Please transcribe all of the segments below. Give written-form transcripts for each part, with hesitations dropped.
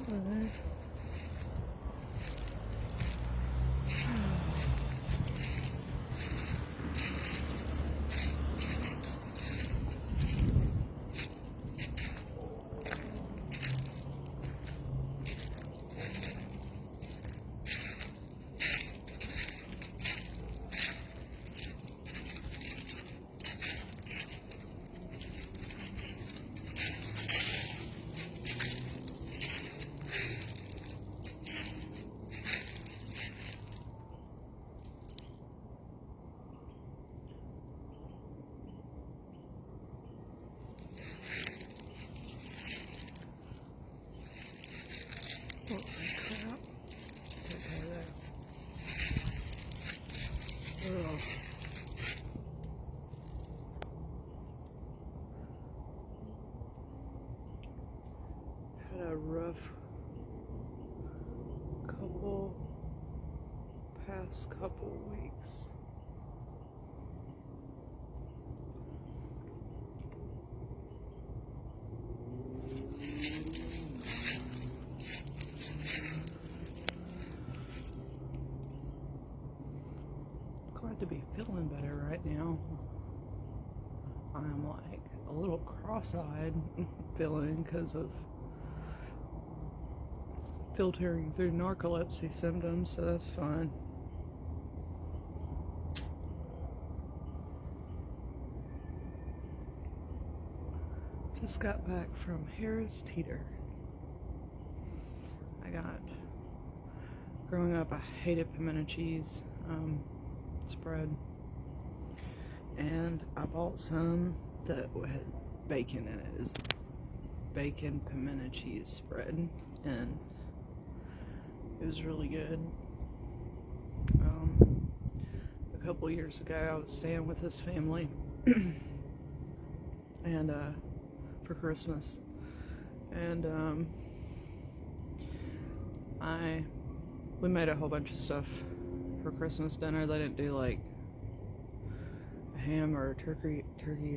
Alright. Holy crap. Okay, there. Ugh. Had a rough past couple weeks. Glad to be feeling better right now. I'm like a little cross-eyed feeling because of filtering through narcolepsy symptoms, so that's fine. Just got back from Harris Teeter. Growing up, I hated pimento cheese spread, and I bought some that had bacon in it. It's bacon pimento cheese spread, and it was really good. A couple years ago, I was staying with this family, and for Christmas, and we made a whole bunch of stuff for Christmas dinner. They didn't do like ham or turkey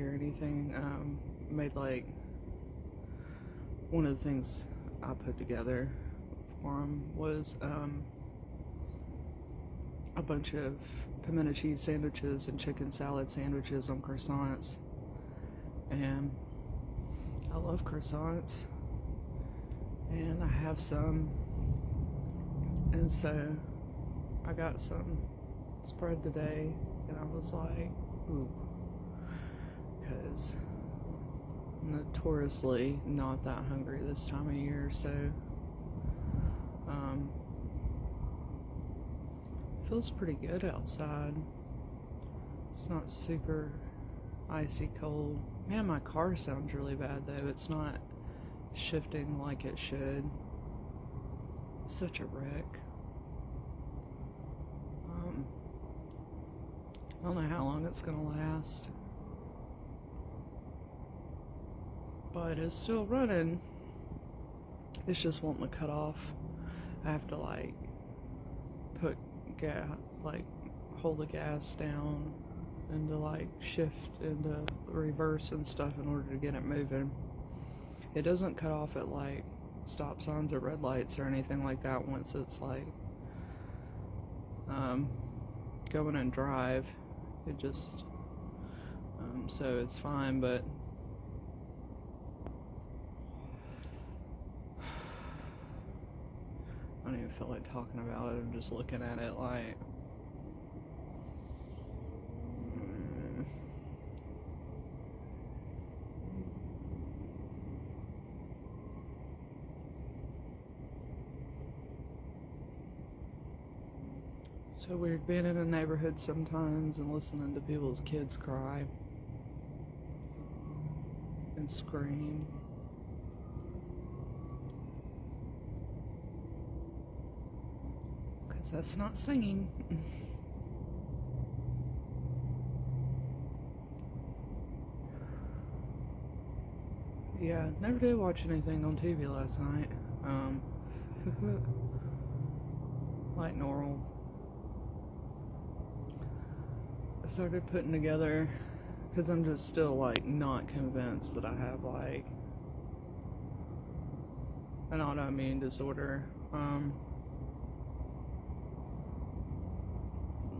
or anything. Made like one of the things I put together for them was a bunch of pimento cheese sandwiches and chicken salad sandwiches on croissants, and I love croissants, and I have some, and so I got some spread today, and I was like, ooh, because I'm notoriously not that hungry this time of year, so feels pretty good outside. It's not super icy cold. Man, my car sounds really bad though. It's not shifting like it should. Such a wreck. I don't know how long it's gonna last, but it's still running. It's just wanting to cut off. I have to like put hold the gas down and to like shift into reverse and stuff in order to get it moving. It doesn't cut off at like stop signs or red lights or anything like that once it's like going in drive. It just so it's fine, but I don't even feel like talking about it. I'm just looking at it like so weird being in a neighborhood sometimes and listening to people's kids cry and scream. Because that's not singing. Yeah, never did watch anything on TV last night. Like normal. I started putting together, because I'm just still like not convinced that I have like an autoimmune disorder,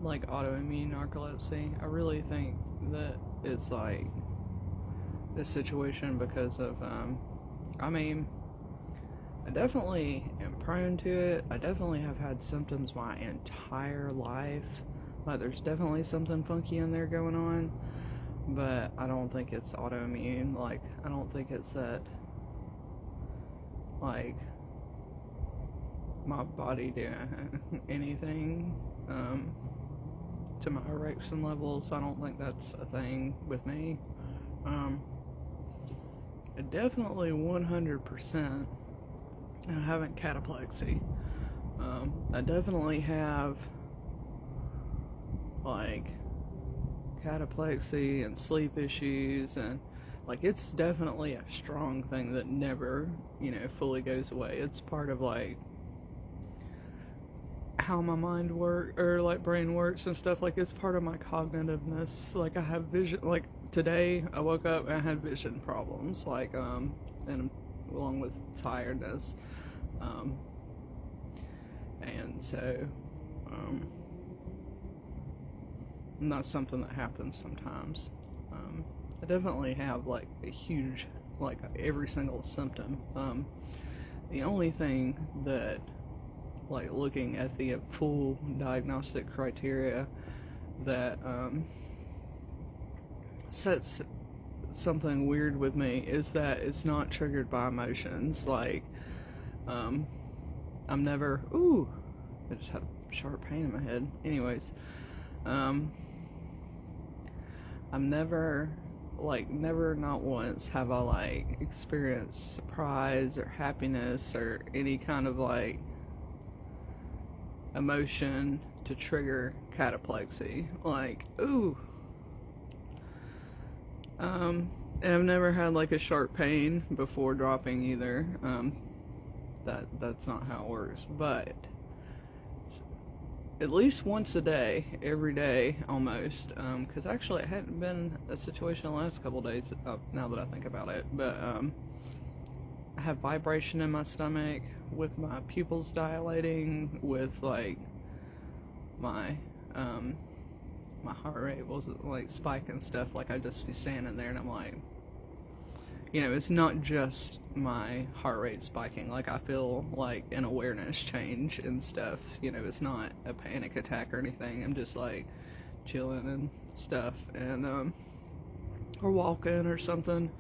like autoimmune narcolepsy. I really think that it's like this situation because of, I mean, I definitely am prone to it. I definitely have had symptoms my entire life. Like, there's definitely something funky in there going on, but I don't think it's autoimmune. Like, I don't think it's that, like, my body doing anything to my erection levels. I don't think that's a thing with me. I definitely 100% I haven't cataplexy. I definitely have like cataplexy and sleep issues, and like it's definitely a strong thing that never, fully goes away. It's part of like how my mind works, or like brain works and stuff. Like, it's part of my cognitiveness. Like, I have vision, like today I woke up and I had vision problems, like and along with tiredness, and so and that's something that happens sometimes. I definitely have like a huge, like every single symptom. The only thing that, like, looking at the full diagnostic criteria that sets something weird with me is that it's not triggered by emotions. Like, I'm never, I just had a sharp pain in my head. Anyways, I'm never, not once have I, like, experienced surprise or happiness or any kind of, like, emotion to trigger cataplexy. Like, and I've never had, like, a sharp pain before dropping either. That's not how it works, but at least once a day, every day almost, because actually it hadn't been a situation the last couple days, now that I think about it, but I have vibration in my stomach, with my pupils dilating, with like my my heart rate was like spiking stuff. Like, I'd just be standing there and I'm like, it's not just my heart rate spiking. Like, I feel like an awareness change and stuff. It's not a panic attack or anything. I'm just like chilling and stuff, and or walking or something,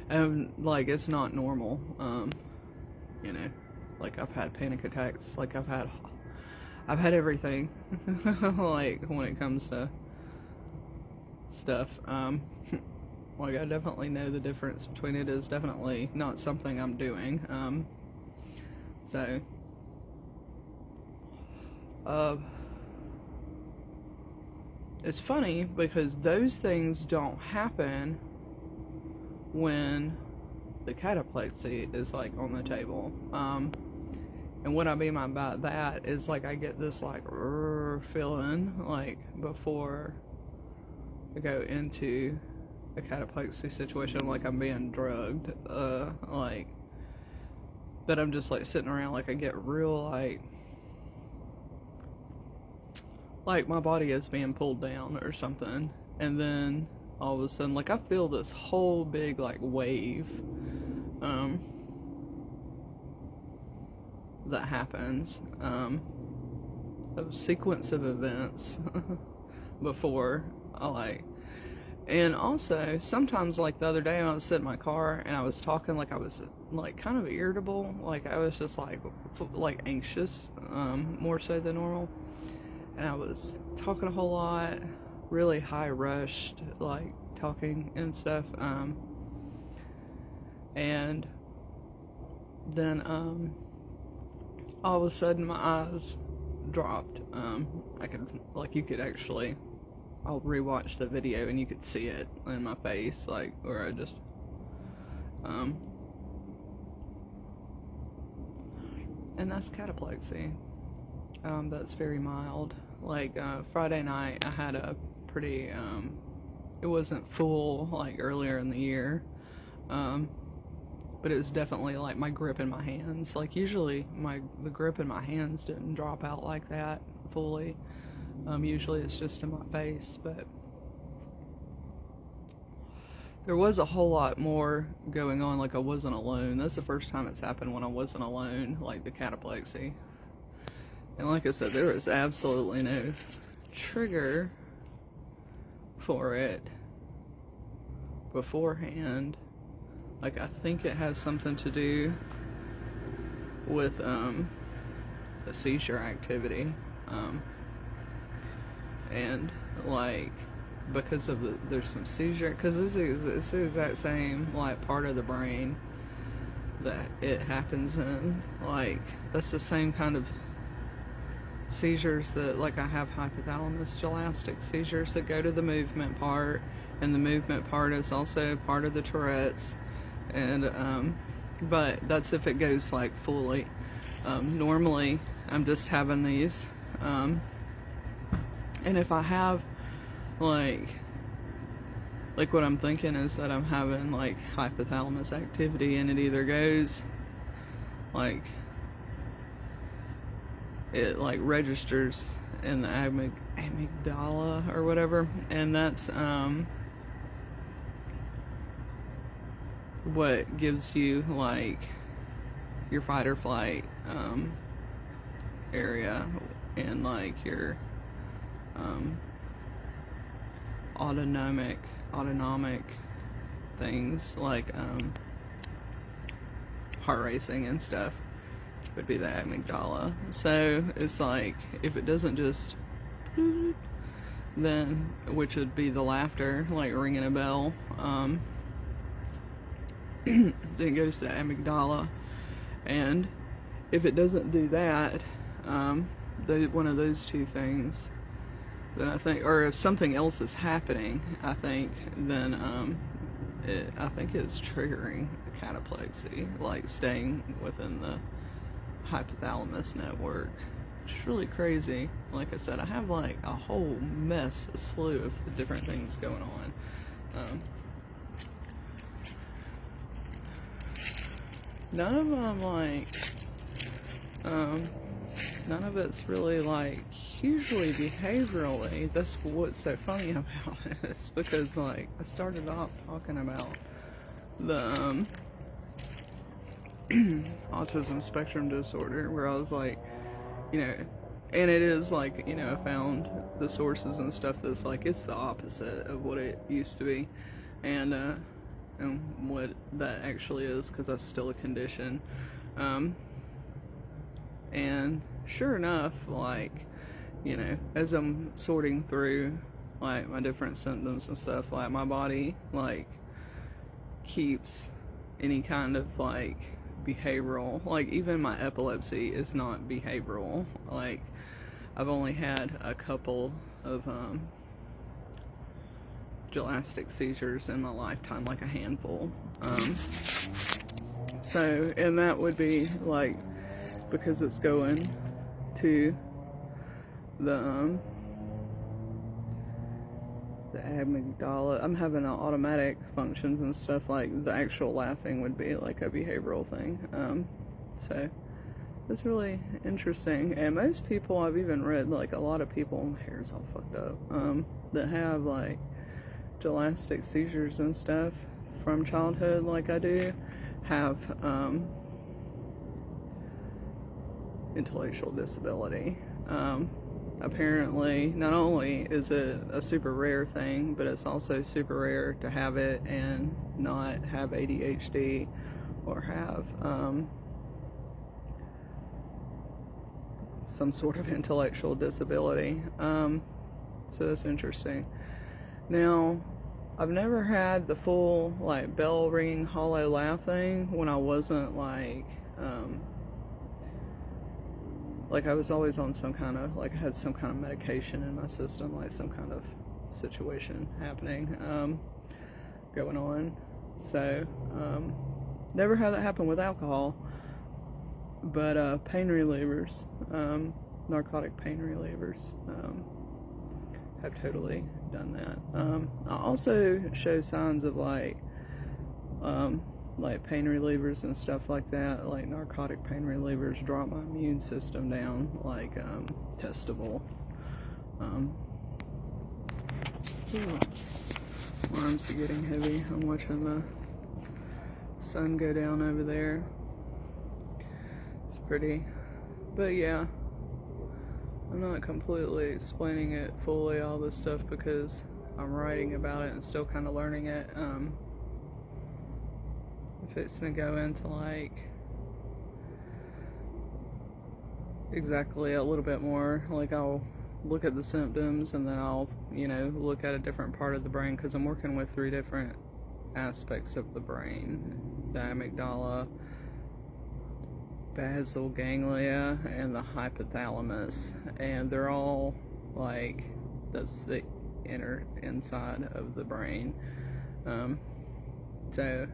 and like it's not normal. Like, I've had panic attacks. Like, I've had everything. Like, when it comes to stuff, like, I definitely know the difference between it. Is definitely not something I'm doing. So it's funny because those things don't happen when the cataplexy is like on the table. And what I mean by that is, like, I get this like feeling like before I go into a cataplexy situation, like I'm being drugged, like, that I'm just like sitting around, like I get real like my body is being pulled down or something, and then all of a sudden, like, I feel this whole big like wave that happens, a sequence of events before I like. And also, sometimes, like the other day, I was sitting in my car and I was talking, like I was like kind of irritable, like I was just like anxious, more so than normal, and I was talking a whole lot, really high rushed, like talking and stuff, and then all of a sudden my eyes dropped. You could actually, I'll rewatch the video and you could see it in my face, like, where I just, and that's cataplexy. That's very mild. Like, Friday night I had a pretty, it wasn't full like earlier in the year, but it was definitely like my grip in my hands. Like usually the grip in my hands didn't drop out like that fully. Usually it's just in my face, but there was a whole lot more going on. Like I wasn't alone. That's the first time it's happened when I wasn't alone, like the cataplexy. And like I said, there was absolutely no trigger for it beforehand. Like I think it has something to do with the seizure activity, and like because of there's some seizure, because it's the exact same like part of the brain that it happens in. Like that's the same kind of seizures that, like, I have hypothalamus gelastic seizures that go to the movement part, and the movement part is also part of the Tourette's, and but that's if it goes like fully. Normally I'm just having these, and if I have like what I'm thinking is that I'm having like hypothalamus activity, and it either goes like it like registers in the amygdala or whatever, and that's what gives you like your fight or flight area, and like your autonomic things like heart racing and stuff would be the amygdala. So it's like if it doesn't just then, which would be the laughter, like ringing a bell, then it goes to the amygdala, and if it doesn't do that, one of those two things, then I think, or if something else is happening, I think then I think it's triggering the cataplexy, like staying within the hypothalamus network. It's really crazy. Like I said, I have like a whole a slew of different things going on. None of them like, none of it's really like hugely behaviorally. That's what's so funny about it. It's because like I started off talking about the autism spectrum disorder, where I was like, you know, and it is like, you know, I found the sources and stuff that's like it's the opposite of what it used to be, and what that actually is, because that's still a condition. And sure enough, like, you know, as I'm sorting through like my different symptoms and stuff, like my body like keeps any kind of like behavioral, like even my epilepsy is not behavioral. Like I've only had a couple of gelastic seizures in my lifetime, like a handful. So, and that would be like because it's going to the amygdala. I'm having automatic functions and stuff, like the actual laughing would be like a behavioral thing. So it's really interesting. And most people, I've even read, like a lot of people, my hair's all fucked up, that have like gelastic seizures and stuff from childhood, like I do, have intellectual disability. Apparently, not only is it a super rare thing, but it's also super rare to have it and not have ADHD or have some sort of intellectual disability. So that's interesting. Now, I've never had the full like bell ringing hollow laugh thing when I wasn't like I was always on some kind of, like I had some kind of medication in my system, like some kind of situation happening, going on. So, never had that happen with alcohol, but pain relievers, narcotic pain relievers, have totally done that. I also show signs of like like pain relievers and stuff like that, like narcotic pain relievers, drop my immune system down, like testable. Ooh, my arms are getting heavy. I'm watching the sun go down over there. It's pretty, but yeah, I'm not completely explaining it fully, all this stuff, because I'm writing about it and still kind of learning it. If it's gonna go into like exactly a little bit more, like I'll look at the symptoms and then I'll, look at a different part of the brain, because I'm working with 3 different aspects of the brain: the amygdala, basal ganglia, and the hypothalamus, and they're all like, that's the inside of the brain. So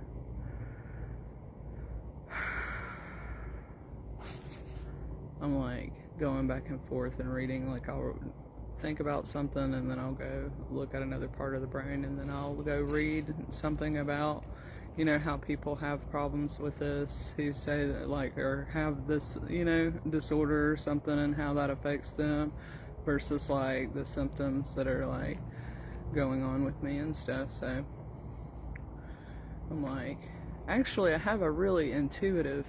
I'm like going back and forth and reading, like I'll think about something and then I'll go look at another part of the brain, and then I'll go read something about, how people have problems with this, who say that, like, or have this, disorder or something, and how that affects them, versus like the symptoms that are like going on with me and stuff. So I'm like, actually I have a really intuitive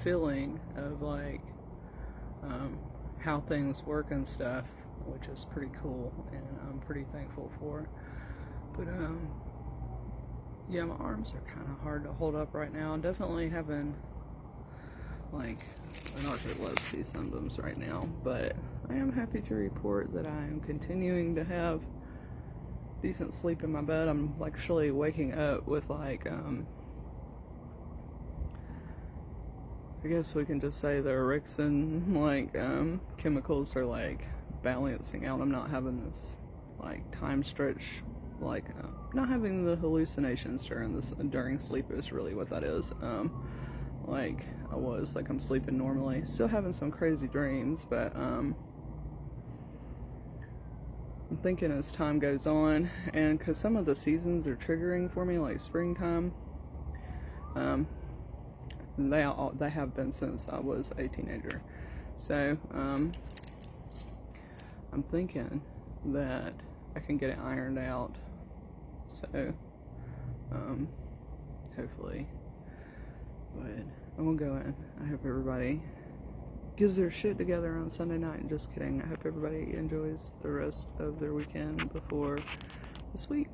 feeling of like how things work and stuff, which is pretty cool, and I'm pretty thankful for. But yeah, my arms are kind of hard to hold up right now. I'm definitely having like narcolepsy symptoms right now, but I am happy to report that I am continuing to have decent sleep in my bed. I'm actually waking up with like I guess we can just say the orexin like chemicals are like balancing out. I'm not having this like time stretch, like not having the hallucinations during sleep is really what that is. Like I was, like I'm sleeping normally, still having some crazy dreams, but I'm thinking as time goes on, and because some of the seasons are triggering for me, like springtime, they have been since I was a teenager. So I'm thinking that I can get it ironed out. So hopefully. But I'm gonna go in. I hope everybody gets their shit together on Sunday night. Just kidding. I hope everybody enjoys the rest of their weekend before this week.